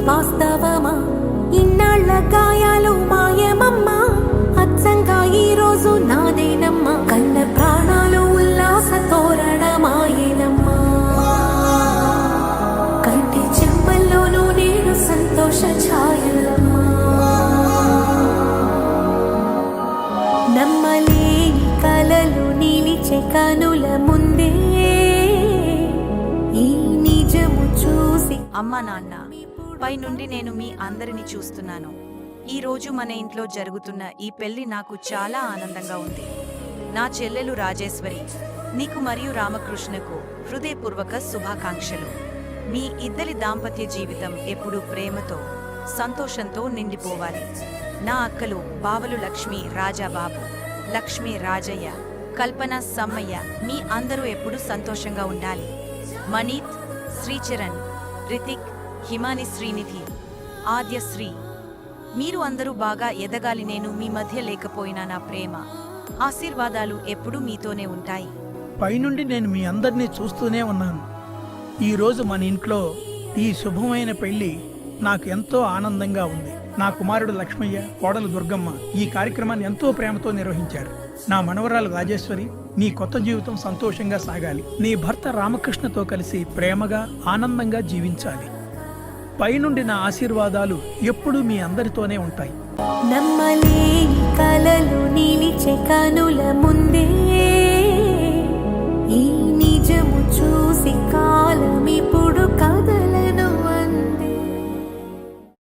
వాస్తవమా ఇన్నాళ్ళ గాయాలు మాయమమ్మా అచ్చంగా ఈ రోజు నాదేనమ్మా కన్న ప్రాణాలు ఉల్లాస తోరణమాయేనమ్మా కంటి చెంపల్లోనూ నేను సంతోష ఛాయలమ్మా నమ్మలేని కలలు నిలిచే కనుల ముందే ఈ నిజము చూసి అమ్మా నాన్న పైనుండి నేను మీ అందరిని చూస్తున్నాను. ఈ రోజు మన ఇంట్లో జరుగుతున్న ఈ పెళ్లి నాకు చాలా ఆనందంగా ఉంది. నా చెల్లెలు రాజేశ్వరి, నీకు మరియు రామకృష్ణకు హృదయపూర్వక శుభాకాంక్షలు. మీ ఇద్దరి దాంపత్య జీవితం ఎప్పుడూ ప్రేమతో సంతోషంతో నిండిపోవాలి. నా అక్కలు బావలు లక్ష్మి రాజాబాబు, లక్ష్మి రాజయ్య, కల్పన సమ్మయ్య, మీ అందరూ ఎప్పుడూ సంతోషంగా ఉండాలి. మనీత్, శ్రీచరణ్, రితిక్, హిమాని, శ్రీనిధి, ఆద్యశ్రీ, మీరు అందరూ బాగా ఎదగాలి. నేను మీ మధ్య లేకపోయినా నా ప్రేమ ఆశీర్వాదాలు ఎప్పుడూ మీతోనే ఉంటాయి. పైనుండి నేను మీ అందరినీ చూస్తూనే ఉన్నాను. ఈరోజు మన ఇంట్లో ఈ శుభమైన పెళ్లి నాకు ఎంతో ఆనందంగా ఉంది. నా కుమారుడు లక్ష్మయ్య, కోడలు దుర్గమ్మ ఈ కార్యక్రమాన్ని ఎంతో ప్రేమతో నిర్వహించారు. నా మనవరాలు రాజేశ్వరి, నీ కొత్త జీవితం సంతోషంగా సాగాలి. నీ భర్త రామకృష్ణతో కలిసి ప్రేమగా ఆనందంగా జీవించాలి. పైనుండి నా ఆశీర్వాదాలు ఎప్పుడూ మీ అందరితోనే ఉంటాయి. నమ్మలేని కలలు నిలిచే కనుల ముందే ఈ నిజము చూసి